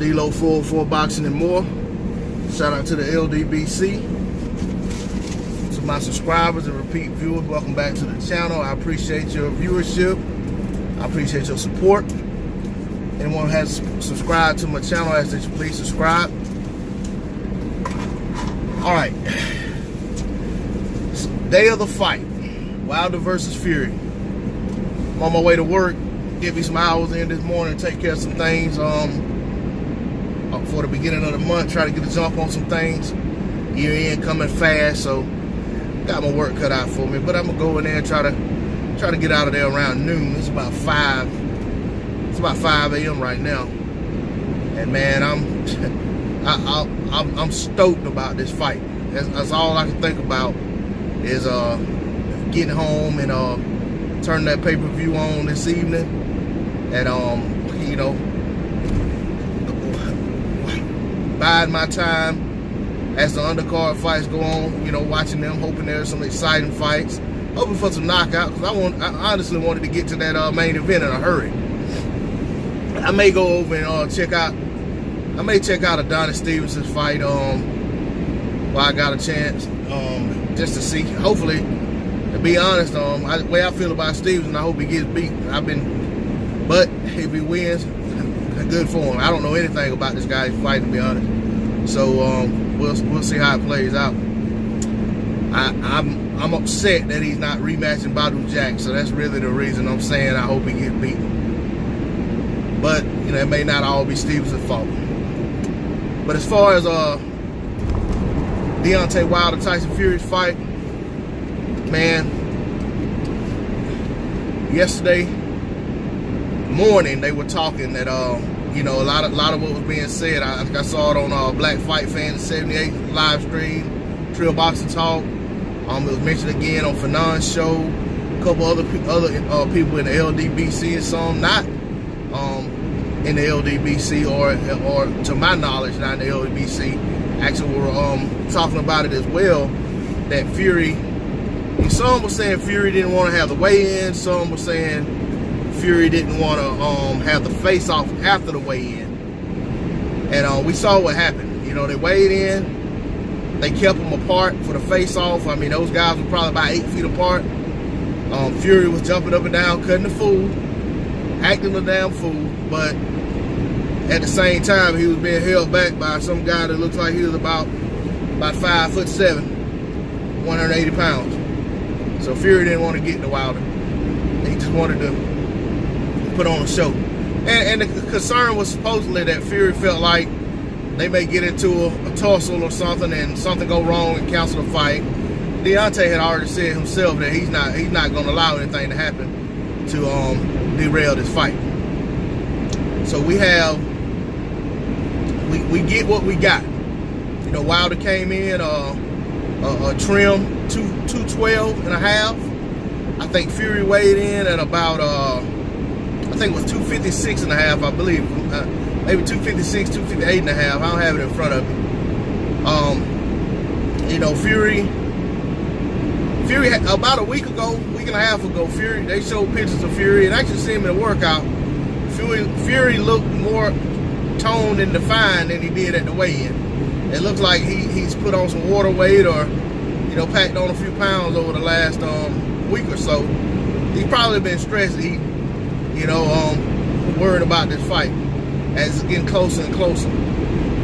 D-Lo 404 Boxing and More. Shout out to the LDBC. To my subscribers and repeat viewers, welcome back to the channel. I appreciate your viewership. I appreciate your support. Anyone who has subscribed to my channel, I ask that you please subscribe. Alright. Day of the fight. Wilder versus Fury. I'm on my way to work. Get me some hours in this morning, take care of some things for the beginning of the month. Try to get a jump on some things. Year end coming fast, so got my work cut out for me. But I'm gonna go in there and try to get out of there around noon. It's about 5 a.m. right now, and man, I'm stoked about this fight. That's all I can think about is getting home and turning that pay-per-view on this evening, and you know, biding my time as the undercard fights go on, you know, watching them, hoping there's some exciting fights, hoping for some knockouts, because I honestly wanted to get to that main event in a hurry. I may go over and check out a Donnie Stevenson fight while I got a chance, just to see. Hopefully, to be honest, the way I feel about Stevenson, I hope he gets beat. But if he wins, good for him. I don't know anything about this guy's fight, to be honest. So we'll see how it plays out. I'm upset that he's not rematching Badu Jack, so that's really the reason I'm saying I hope he gets beaten. But you know, it may not all be Stevenson's fault. But as far as Deontay Wilder Tyson Fury's fight, man, yesterday morning they were talking that you know, a lot of what was being said. I think I saw it on Black Fight Fans 78 live stream, Trill Boxing Talk. It was mentioned again on Fernand's show. A couple other people in the LDBC and some not in the LDBC or to my knowledge not in the LDBC actually were talking about it as well. That Fury, some were saying Fury didn't want to have the weigh-in. Some were saying Fury didn't want to have the face-off after the weigh-in. And we saw what happened. You know, they weighed in. They kept them apart for the face-off. I mean, those guys were probably about 8 feet apart. Fury was jumping up and down, cutting the fool, acting a damn fool. But at the same time, he was being held back by some guy that looks like he was about 5'7", 180 pounds. So Fury didn't want to get in the Wilder. He just wanted to put on a show. And the concern was supposedly that Fury felt like they may get into a tussle or something and something go wrong and cancel the fight. Deontay had already said himself that he's not going to allow anything to happen to derail this fight. So we get what we got. You know, Wilder came in a trim 212 and a half. I think Fury weighed in at about I think it was 256 and a half, I believe. Maybe 256, 258 and a half. I don't have it in front of me. You know, Fury had, about a week and a half ago, Fury, they showed pictures of Fury and actually see him in a workout. Fury looked more toned and defined than he did at the weigh-in. It looks like he's put on some water weight or, you know, packed on a few pounds over the last week or so. He's probably been stressed eating, you know, worried about this fight as it's getting closer and closer.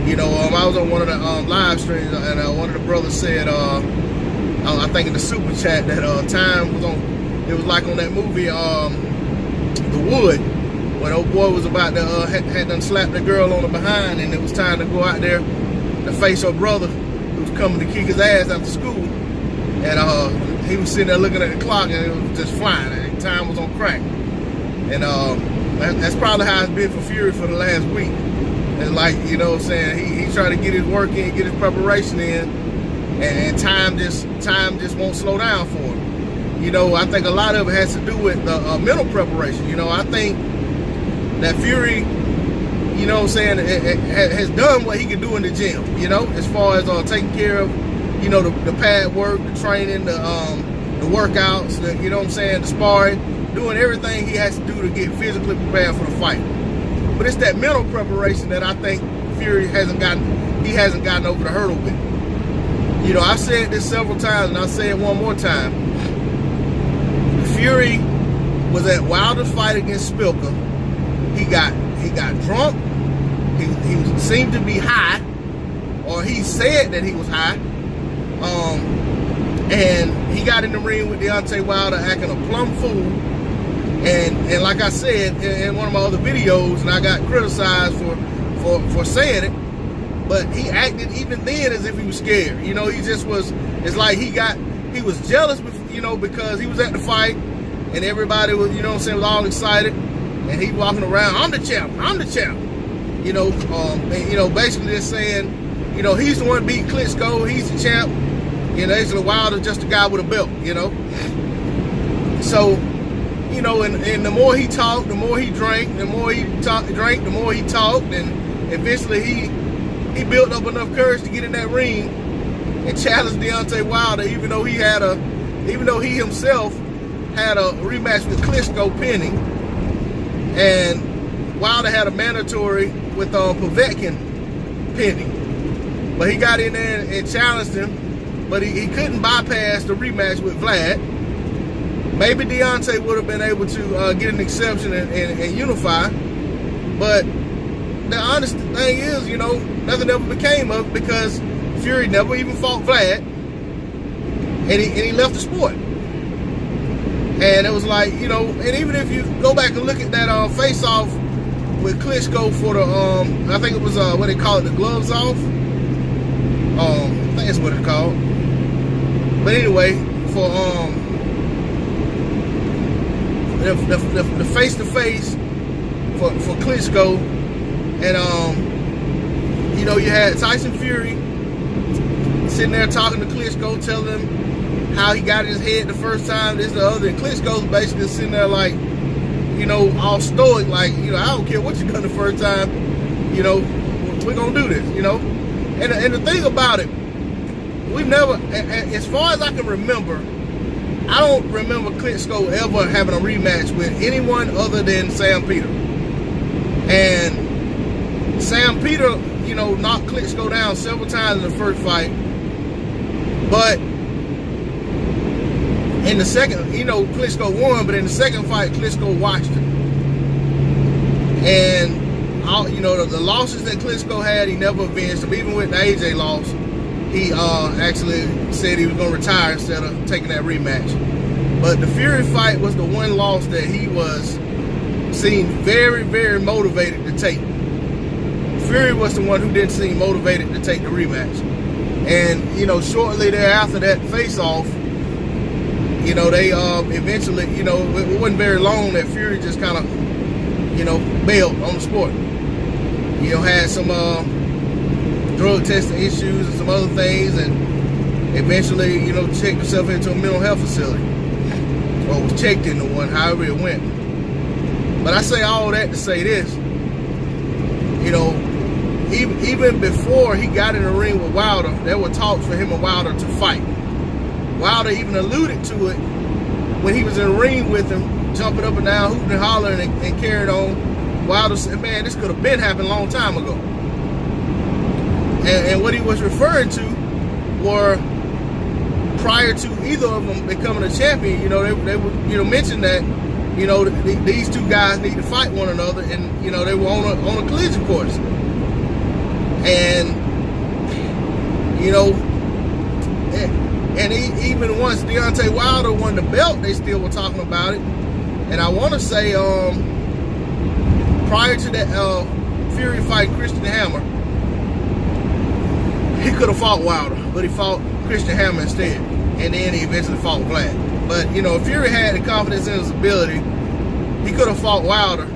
You know, I was on one of the live streams and one of the brothers said, I think in the super chat that time was on, it was like on that movie, The Wood, when old boy was about to, had done slapped the girl on the behind and it was time to go out there to face her brother who was coming to kick his ass after school. And he was sitting there looking at the clock and it was just flying and time was on crack. And that's probably how it's been for Fury for the last week. And like, you know what I'm saying, he's trying to get his work in, get his preparation in, and time just won't slow down for him. You know, I think a lot of it has to do with the mental preparation. You know, I think that Fury, you know what I'm saying, has done what he can do in the gym, you know, as far as taking care of, you know, the pad work, the training, the workouts, you know what I'm saying, the sparring, doing everything he has to do to get physically prepared for the fight. But it's that mental preparation that I think Fury hasn't gotten over the hurdle with. You know, I've said this several times, and I'll say it one more time. Fury was at Wilder's fight against Spzilka. He got drunk. He seemed to be high, or he said that he was high. And he got in the ring with Deontay Wilder acting a plumb fool. And like I said in one of my other videos, and I got criticized for saying it, but he acted even then as if he was scared. You know, he just was. It's like he was jealous, you know, because he was at the fight and everybody was, you know what I'm saying, was all excited, and he walking around, I'm the champ, you know, and, you know, basically just saying, you know, he's the one that beat Klitschko, he's the champ, you know, basically Wilder's just a guy with a belt, you know. So, you know, and the more he talked, the more he drank, the more he talked, and eventually he built up enough courage to get in that ring and challenge Deontay Wilder, even though he himself had a rematch with Klitschko pending, and Wilder had a mandatory with Povetkin pending. But he got in there and challenged him, but he couldn't bypass the rematch with Vlad. Maybe Deontay would have been able to get an exception and unify, but the honest thing is, you know, nothing ever became of it because Fury never even fought Vlad, and he left the sport. And it was like, you know, and even if you go back and look at that face-off with Klitschko for the, I think it was, what they call it, the gloves off. I think that's what it's called. But anyway, for the face-to-face for Klitschko, and you know, you had Tyson Fury sitting there talking to Klitschko, telling him how he got in his head the first time, this, the other, and Klitschko's basically sitting there like, you know, all stoic, like, you know, I don't care what you done the first time, you know, we're gonna do this, you know. And the thing about it, we've never, as far as I can remember, I don't remember Klitschko ever having a rematch with anyone other than Sam Peter. And Sam Peter, you know, knocked Klitschko down several times in the first fight, but in the second, you know, Klitschko won, but in the second fight, Klitschko watched him. And, all, you know, the losses that Klitschko had, he never avenged them. Even with the AJ loss, he actually said he was going to retire instead of taking that rematch. But the Fury fight was the one loss that he seemed very, very motivated to take. Fury was the one who didn't seem motivated to take the rematch. And, you know, shortly thereafter that face-off, you know, they eventually, you know, it wasn't very long that Fury just kind of, you know, bailed on the sport. You know, had some drug testing issues and some other things, and eventually, you know, checked himself into a mental health facility, or was checked into one, however it went. But I say all that to say this, you know, even before he got in the ring with Wilder, there were talks for him and Wilder to fight. Wilder even alluded to it when he was in the ring with him, jumping up and down, hooting and hollering, and carried on. Wilder said, man, this could have been happened a long time ago. And what he was referring to were, prior to either of them becoming a champion, you know, they would, you know, mention that, you know, these two guys need to fight one another, and, you know, they were on a collision course. And, you know, and even once Deontay Wilder won the belt, they still were talking about it. And I want to say, prior to that Fury fight, Christian Hammer, he could have fought Wilder, but he fought Christian Hammer instead. And then he eventually fought Vlad. But, you know, if Fury had the confidence in his ability, he could have fought Wilder.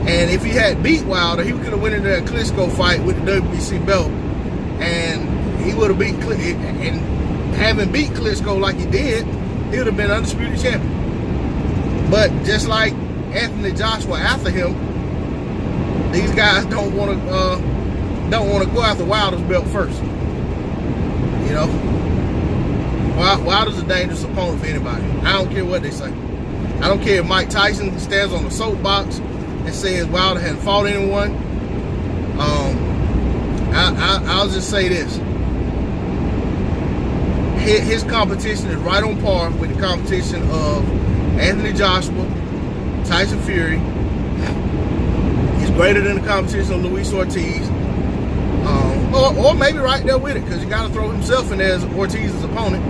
And if he had beat Wilder, he could have went into that Klitschko fight with the WBC belt. And he would have beat Klitschko. And having beat Klitschko like he did, he would have been undisputed champion. But just like Anthony Joshua after him, these guys don't want to go after Wilder's belt first. You know, Wilder's a dangerous opponent for anybody. I don't care what they say. I don't care if Mike Tyson stands on the soapbox and says Wilder hadn't fought anyone. I'll just say this. His competition is right on par with the competition of Anthony Joshua, Tyson Fury. He's greater than the competition of Luis Ortiz. Or maybe right there with it, because you got to throw himself in there as Ortiz's opponent.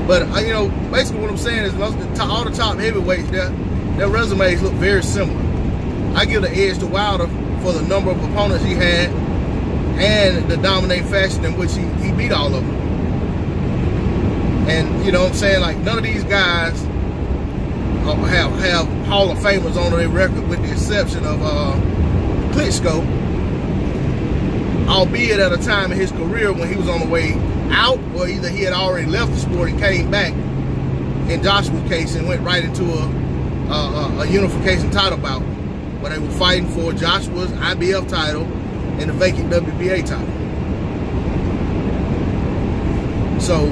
But, you know, basically what I'm saying is all the top heavyweights, their resumes look very similar. I give the edge to Wilder for the number of opponents he had and the dominating fashion in which he beat all of them. And, you know what I'm saying, like, none of these guys have Hall of Famers on their record, with the exception of Klitschko, albeit at a time in his career when he was on the way out, or either he had already left the sport and came back, in Joshua's case, and went right into a unification title bout, where they were fighting for Joshua's IBF title and the vacant WBA title. So,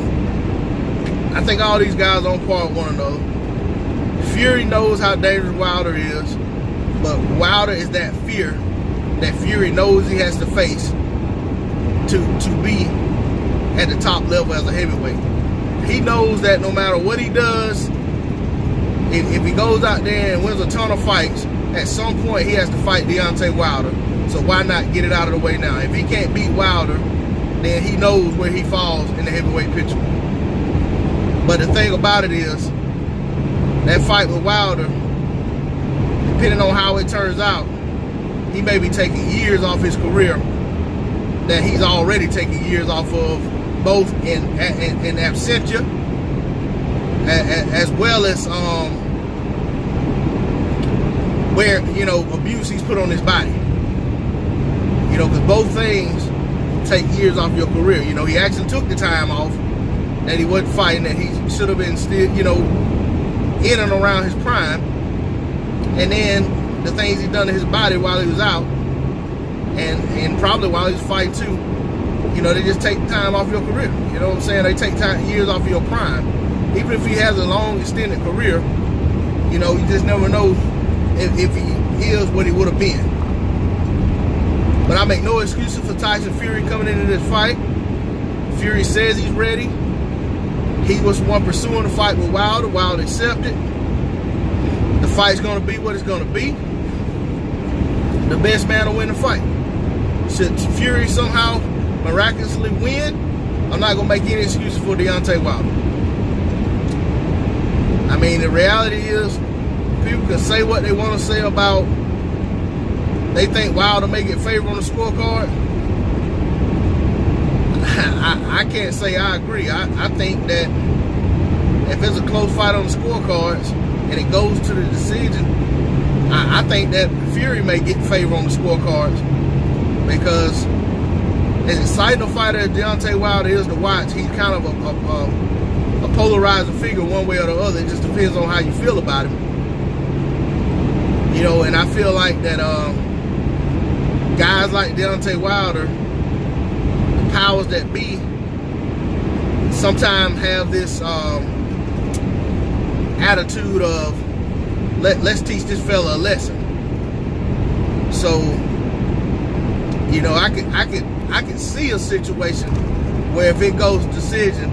I think all these guys are on par with one another. Fury knows how dangerous Wilder is, but Wilder is that fear that Fury knows he has to face to be at the top level as a heavyweight. He knows that no matter what he does, if he goes out there and wins a ton of fights, at some point he has to fight Deontay Wilder. So why not get it out of the way now? If he can't beat Wilder, then he knows where he falls in the heavyweight picture. But the thing about it is, that fight with Wilder, depending on how it turns out, he may be taking years off his career that he's already taking years off of, both in absentia as well as where, you know, abuse he's put on his body. You know, because both things take years off your career. You know, he actually took the time off that he wasn't fighting, that he should have been still, you know, in and around his prime. And then the things he done to his body while he was out, and probably while he was fighting too, you know, they just take time off your career. You know what I'm saying? They take years off of your prime. Even if he has a long, extended career, you know, you just never know if he is what he would have been. But I make no excuses for Tyson Fury coming into this fight. Fury says he's ready. He was the one pursuing the fight with Wilder. Wilder accepted. The fight's going to be what it's going to be. The best man will win the fight. Should Fury somehow miraculously win, I'm not going to make any excuses for Deontay Wilder. I mean, the reality is, people can say what they want to say about, they think Wilder may get favored on the scorecard. I can't say I agree. I think that if it's a close fight on the scorecards and it goes to the decision, I think that Fury may get favor on the scorecards, because as exciting a fighter as Deontay Wilder is to watch, he's kind of a polarizing figure one way or the other. It just depends on how you feel about him. You know, and I feel like that guys like Deontay Wilder, the powers that be, sometimes have this attitude of let's teach this fella a lesson. So, you know, I could see a situation where if it goes to decision,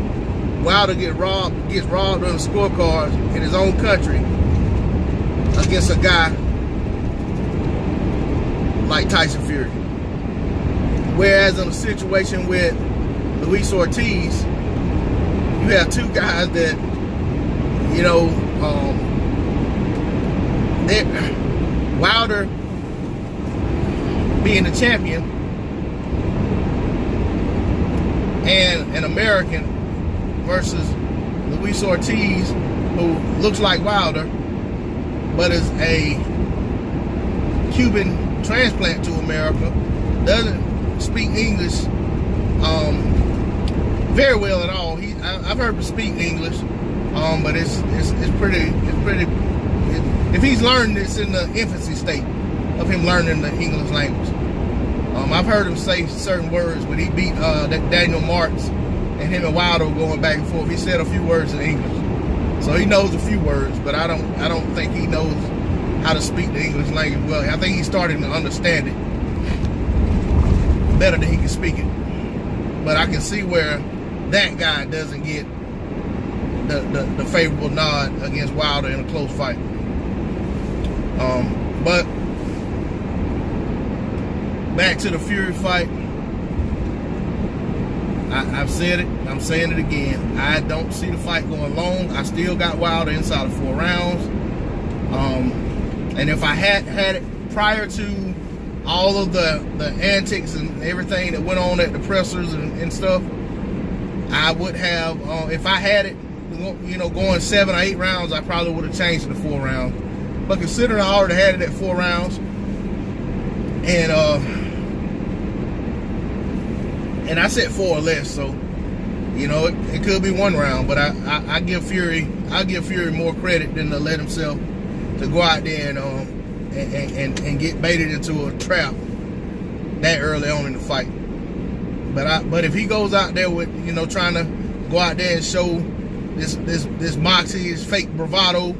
Wilder gets robbed on the scorecards in his own country against a guy like Tyson Fury. Whereas in a situation with Luis Ortiz, you have two guys that, you know, Wilder being the champion and an American versus Luis Ortiz, who looks like Wilder but is a Cuban transplant to America, doesn't speak English very well at all. I've heard him speak English, but it's pretty. If he's learning, it's in the infancy state of him learning the English language. I've heard him say certain words, but he beat Daniel Marks, and him and Wilder were going back and forth. He said a few words in English, so he knows a few words, but I don't think he knows how to speak the English language well. I think he's starting to understand it better than he can speak it. But I can see where that guy doesn't get the favorable nod against Wilder in a close fight. But back to the Fury fight. I've said it. I'm saying it again. I don't see the fight going long. I still got Wilder inside of 4 rounds. And if I had it prior to all of the antics and everything that went on at the pressers and stuff, I would have, if I had it, you know, going 7 or 8 rounds, I probably would have changed it to 4 rounds. But considering I already had it at 4 rounds, and I said 4 or less, so you know it could be 1 round. But I give Fury more credit than to let himself to go out there and get baited into a trap that early on in the fight. But if he goes out there with, you know, trying to go out there and show this moxie, his fake bravado,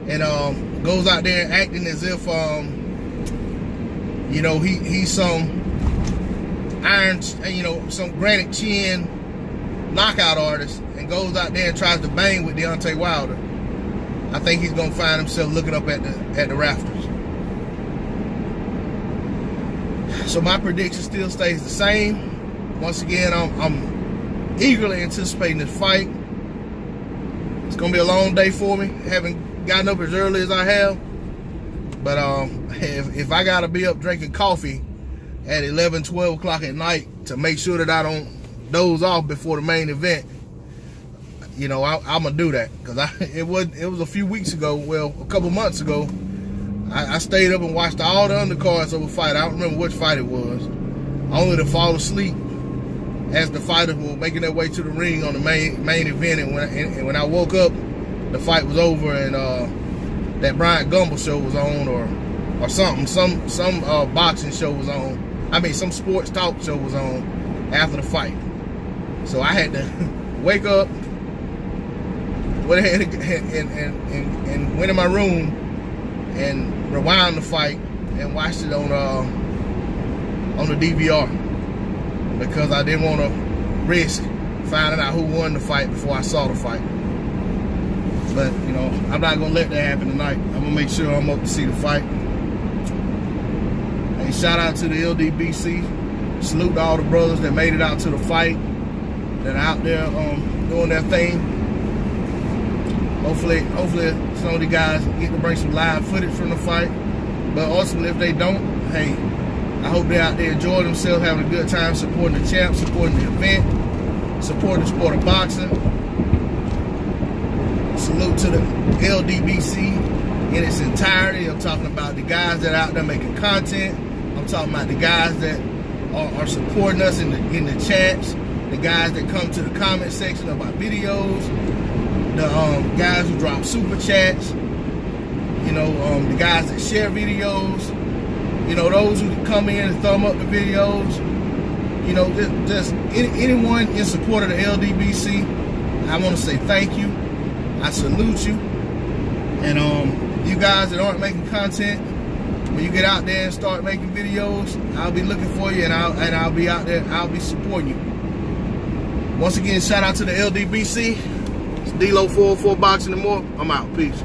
and goes out there acting as if you know he's some iron, you know, some granite chin knockout artist, and goes out there and tries to bang with Deontay Wilder, I think he's gonna find himself looking up at the rafters. So my prediction still stays the same. Once again, I'm eagerly anticipating this fight. It's gonna be a long day for me. Haven't gotten up as early as I have, but if I gotta be up drinking coffee at 11, 12 o'clock at night to make sure that I don't doze off before the main event, you know, I'm gonna do that. Because it was a few weeks ago, well, a couple months ago, I stayed up and watched all the undercards of a fight. I don't remember which fight it was, only to fall asleep as the fighters were making their way to the ring on the main event. And when I woke up, the fight was over, and that Bryant Gumbel show was on, or something, some boxing show was on. I mean, some sports talk show was on after the fight. So I had to wake up, went ahead and went in my room and rewound the fight and watched it on the DVR, because I didn't want to risk finding out who won the fight before I saw the fight. But, you know, I'm not going to let that happen tonight. I'm going to make sure I'm up to see the fight. And shout out to the LDBC. Salute to all the brothers that made it out to the fight, that are out there doing their thing. Hopefully some of the guys get to bring some live footage from the fight. But ultimately, if they don't, hey, I hope they're out there enjoying themselves, having a good time, supporting the champ, supporting the event, supporting the sport of boxing. Salute to the LDBC in its entirety. I'm talking about the guys that are out there making content. I'm talking about the guys that are supporting us in the chats, the guys that come to the comment section of my videos, the guys who drop super chats, you know, the guys that share videos, you know, those who come in and thumb up the videos, you know, just anyone in support of the LDBC. I want to say thank you. I salute you. And you guys that aren't making content, when you get out there and start making videos, I'll be looking for you, and I'll be out there. I'll be supporting you. Once again, shout out to the LDBC. It's D-Lo 404 Boxing and more. I'm out. Peace.